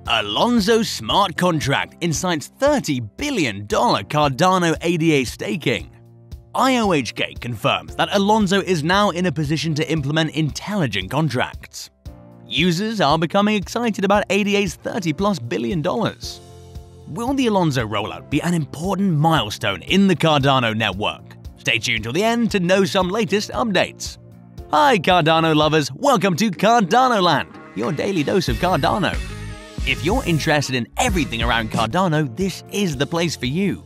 Alonzo smart contract incites $30 billion Cardano ADA staking. IOHK confirms that Alonzo is now in a position to implement intelligent contracts. Users are becoming excited about ADA's $30+ billion. Will the Alonzo rollout be an important milestone in the Cardano network? Stay tuned till the end to know some latest updates. Hi Cardano lovers, welcome to Cardano Land, your daily dose of Cardano. If you're interested in everything around Cardano, this is the place for you.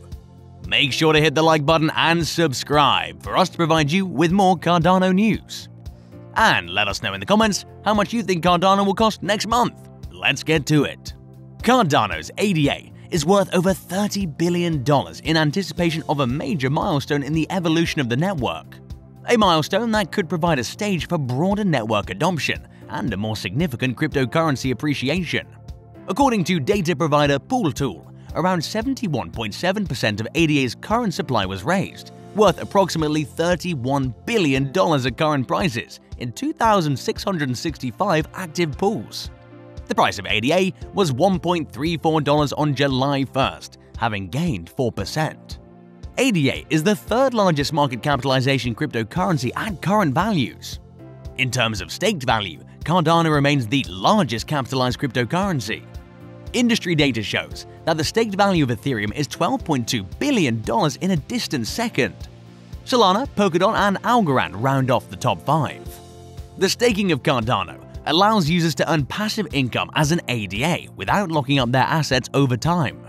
Make sure to hit the like button and subscribe for us to provide you with more Cardano news. And let us know in the comments how much you think Cardano will cost next month. Let's get to it. Cardano's ADA is worth over $30 billion in anticipation of a major milestone in the evolution of the network. A milestone that could provide a stage for broader network adoption and a more significant cryptocurrency appreciation. According to data provider PoolTool, around 71.7% of ADA's current supply was raised, worth approximately $31 billion at current prices in 2,665 active pools. The price of ADA was $1.34 on July 1st, having gained 4%. ADA is the third largest market capitalization cryptocurrency at current values. In terms of staked value, Cardano remains the largest capitalized cryptocurrency. Industry data shows that the staked value of Ethereum is $12.2 billion in a distant second. Solana, Polkadot, and Algorand round off the top 5. The staking of Cardano allows users to earn passive income as an ADA without locking up their assets over time.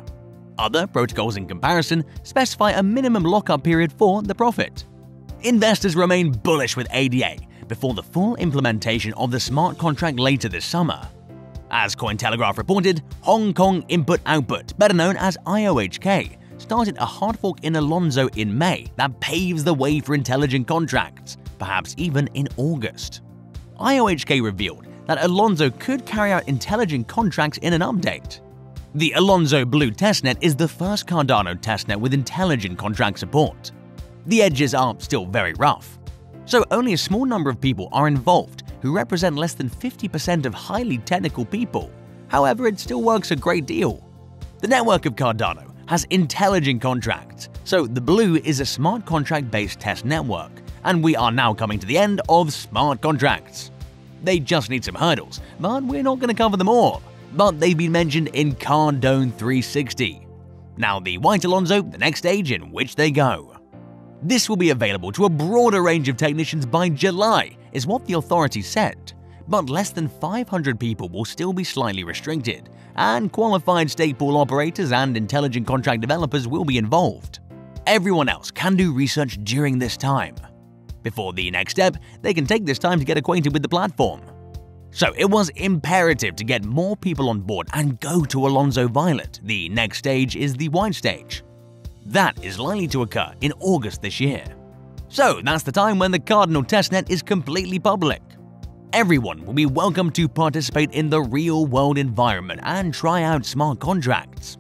Other protocols in comparison specify a minimum lockup period for the profit. Investors remain bullish with ADA before the full implementation of the smart contract later this summer. As Cointelegraph reported, Hong Kong Input-Output, better known as IOHK, started a hard fork in Alonzo in May that paves the way for intelligent contracts, perhaps even in August. IOHK revealed that Alonzo could carry out intelligent contracts in an update. The Alonzo Blue testnet is the first Cardano testnet with intelligent contract support. The edges are still very rough, so only a small number of people are involved who represent less than 50% of highly technical people. However, it still works a great deal. The network of Cardano has intelligent contracts, so the Blue is a smart contract-based test network, and we are now coming to the end of smart contracts. They just need some hurdles, but we're not going to cover them all. But they've been mentioned in Cardone 360. Now the White Alonzo, the next stage in which they go. This will be available to a broader range of technicians by July, is what the authorities said, but less than 500 people will still be slightly restricted, and qualified stake pool operators and intelligent contract developers will be involved. Everyone else can do research during this time. Before the next step, they can take this time to get acquainted with the platform. So it was imperative to get more people on board and go to Alonzo Violet. The next stage is the White stage. That is likely to occur in August this year. So that's the time when the Cardinal testnet is completely public. Everyone will be welcome to participate in the real-world environment and try out smart contracts.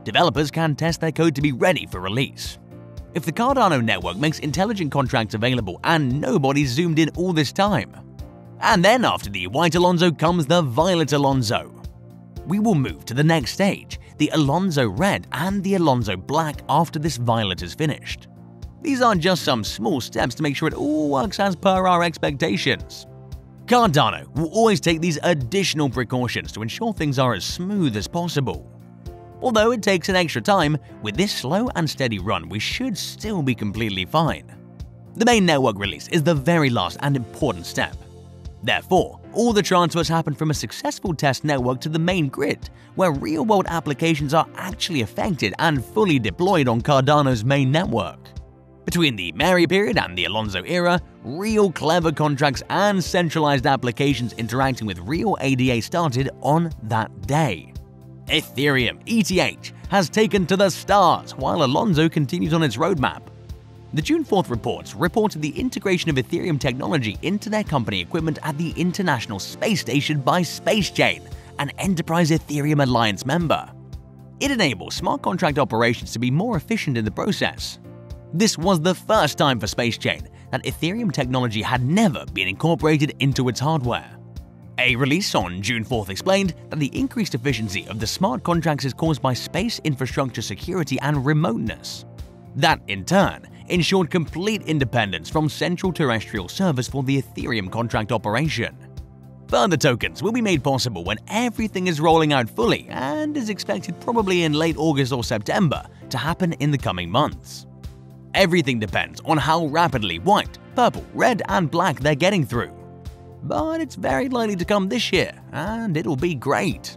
Developers can test their code to be ready for release. If the Cardano network makes intelligent contracts available and nobody's zoomed in all this time. And then after the White Alonzo comes the Violet Alonzo. We will move to the next stage, the Alonzo Red and the Alonzo Black after this Violet is finished. These are just some small steps to make sure it all works as per our expectations. Cardano will always take these additional precautions to ensure things are as smooth as possible. Although it takes an extra time, with this slow and steady run we should still be completely fine. The main network release is the very last and important step. Therefore, all the transfers happen from a successful test network to the main grid, where real-world applications are actually affected and fully deployed on Cardano's main network. Between the Mary period and the Alonzo era, real clever contracts and centralized applications interacting with real ADA started on that day. Ethereum, ETH, has taken to the stars while Alonzo continues on its roadmap. The June 4th reports reported the integration of Ethereum technology into their company equipment at the International Space Station by SpaceChain, an Enterprise Ethereum Alliance member. It enables smart contract operations to be more efficient in the process. This was the first time for SpaceChain that Ethereum technology had never been incorporated into its hardware. A release on June 4th explained that the increased efficiency of the smart contracts is caused by space infrastructure security and remoteness. That, in turn, ensured complete independence from central terrestrial servers for the Ethereum contract operation. Further tokens will be made possible when everything is rolling out fully and is expected probably in late August or September to happen in the coming months. Everything depends on how rapidly white, purple, red, and black they're getting through. But it's very likely to come this year, and it'll be great.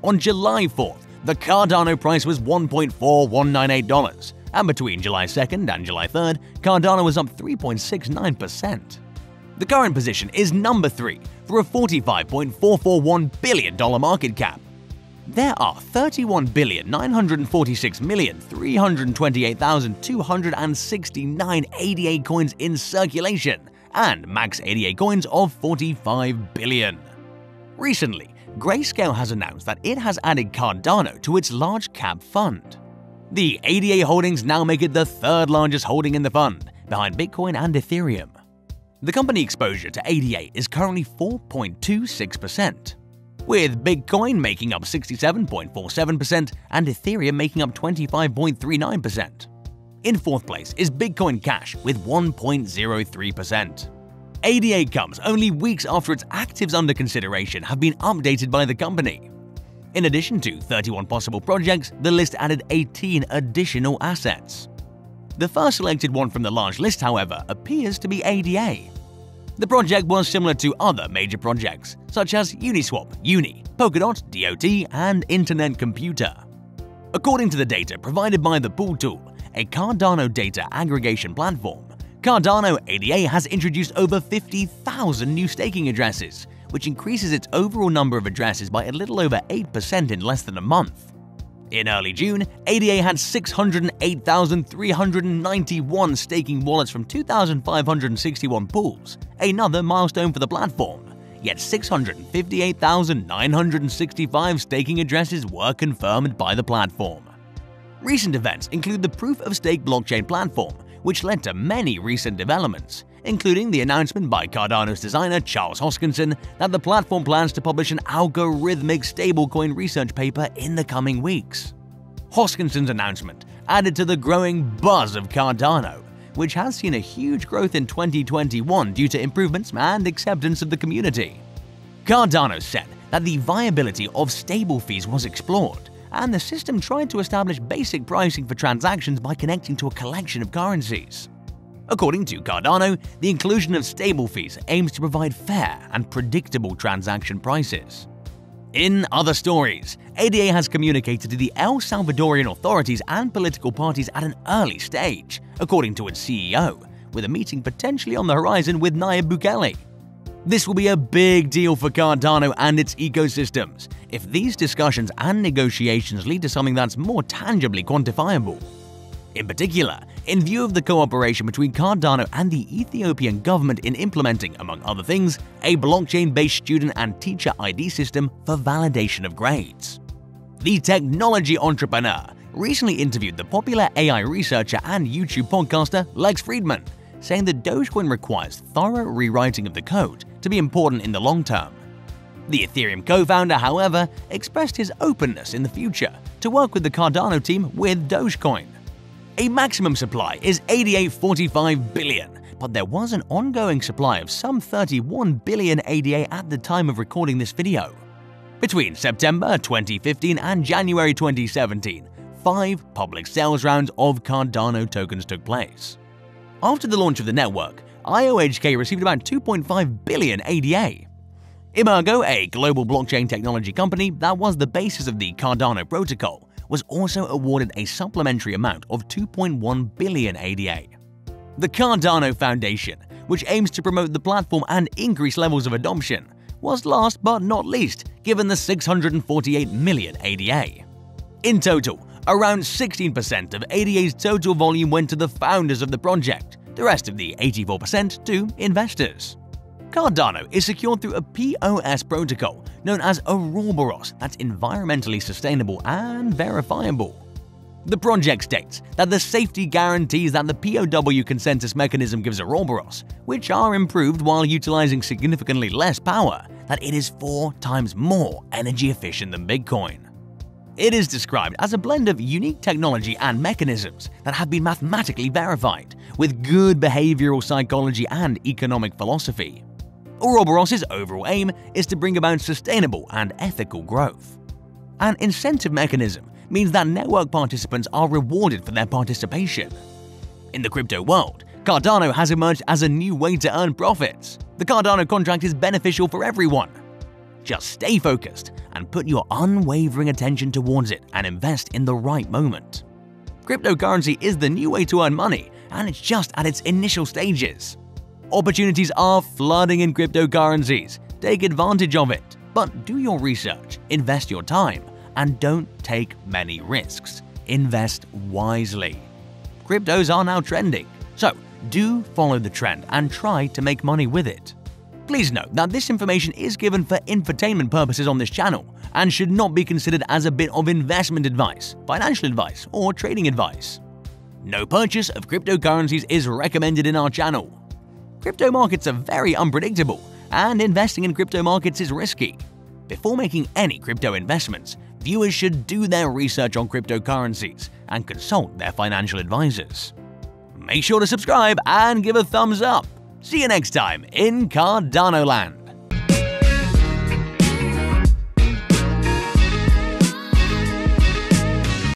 On July 4th, the Cardano price was $1.4198, and between July 2nd and July 3rd, Cardano was up 3.69%. The current position is number 3 for a $45.441 billion market cap. There are 31,946,328,269 ADA coins in circulation, and max ADA coins of 45 billion. Recently, Grayscale has announced that it has added Cardano to its large cap fund. The ADA holdings now make it the third largest holding in the fund, behind Bitcoin and Ethereum. The company exposure to ADA is currently 4.26%, with Bitcoin making up 67.47% and Ethereum making up 25.39%. In fourth place is Bitcoin Cash with 1.03%. ADA comes only weeks after its actives under consideration have been updated by the company. In addition to 31 possible projects, the list added 18 additional assets. The first selected one from the large list, however, appears to be ADA. The project was similar to other major projects, such as Uniswap, Uni, Polkadot, DOT, and Internet Computer. According to the data provided by the Pool Tool, a Cardano data aggregation platform, Cardano ADA has introduced over 50,000 new staking addresses, which increases its overall number of addresses by a little over 8% in less than a month. In early June, ADA had 608,391 staking wallets from 2,561 pools, another milestone for the platform, yet 658,965 staking addresses were confirmed by the platform. Recent events include the proof-of-stake blockchain platform, which led to many recent developments, including the announcement by Cardano's designer Charles Hoskinson that the platform plans to publish an algorithmic stablecoin research paper in the coming weeks. Hoskinson's announcement added to the growing buzz of Cardano, which has seen a huge growth in 2021 due to improvements and acceptance of the community. Cardano said that the viability of stable fees was explored, and the system tried to establish basic pricing for transactions by connecting to a collection of currencies. According to Cardano, the inclusion of stable fees aims to provide fair and predictable transaction prices. In other stories, ADA has communicated to the El Salvadorian authorities and political parties at an early stage, according to its CEO, with a meeting potentially on the horizon with Nayib Bukele. This will be a big deal for Cardano and its ecosystems if these discussions and negotiations lead to something that's more tangibly quantifiable. In particular, in view of the cooperation between Cardano and the Ethiopian government in implementing, among other things, a blockchain-based student and teacher ID system for validation of grades. The technology entrepreneur recently interviewed the popular AI researcher and YouTube podcaster Lex Fridman, saying that Dogecoin requires thorough rewriting of the code to be important in the long term. The Ethereum co-founder, however, expressed his openness in the future to work with the Cardano team with Dogecoin. A maximum supply is 88.45 billion, but there was an ongoing supply of some 31 billion ADA at the time of recording this video. Between September 2015 and January 2017, 5 public sales rounds of Cardano tokens took place. After the launch of the network, IOHK received about 2.5 billion ADA. Emergo, a global blockchain technology company that was the basis of the Cardano protocol, was also awarded a supplementary amount of 2.1 billion ADA. The Cardano Foundation, which aims to promote the platform and increase levels of adoption, was last but not least given the 648 million ADA. In total, around 16% of ADA's total volume went to the founders of the project, the rest of the 84% to investors. Cardano is secured through a POS protocol known as Ouroboros that's environmentally sustainable and verifiable. The project states that the safety guarantees that the POW consensus mechanism gives Ouroboros, which are improved while utilizing significantly less power that it is 4 times more energy efficient than Bitcoin. It is described as a blend of unique technology and mechanisms that have been mathematically verified, with good behavioral psychology and economic philosophy. Ouroboros' overall aim is to bring about sustainable and ethical growth. An incentive mechanism means that network participants are rewarded for their participation. In the crypto world, Cardano has emerged as a new way to earn profits. The Cardano contract is beneficial for everyone. Just stay focused and put your unwavering attention towards it and invest in the right moment. Cryptocurrency is the new way to earn money, and it's just at its initial stages. Opportunities are flooding in cryptocurrencies. Take advantage of it, but do your research, invest your time, and don't take many risks. Invest wisely. Cryptos are now trending, so do follow the trend and try to make money with it. Please note that this information is given for infotainment purposes on this channel and should not be considered as a bit of investment advice, financial advice, or trading advice. No purchase of cryptocurrencies is recommended in our channel. Crypto markets are very unpredictable, and investing in crypto markets is risky. Before making any crypto investments, viewers should do their research on cryptocurrencies and consult their financial advisors. Make sure to subscribe and give a thumbs up. See you next time in Cardano land.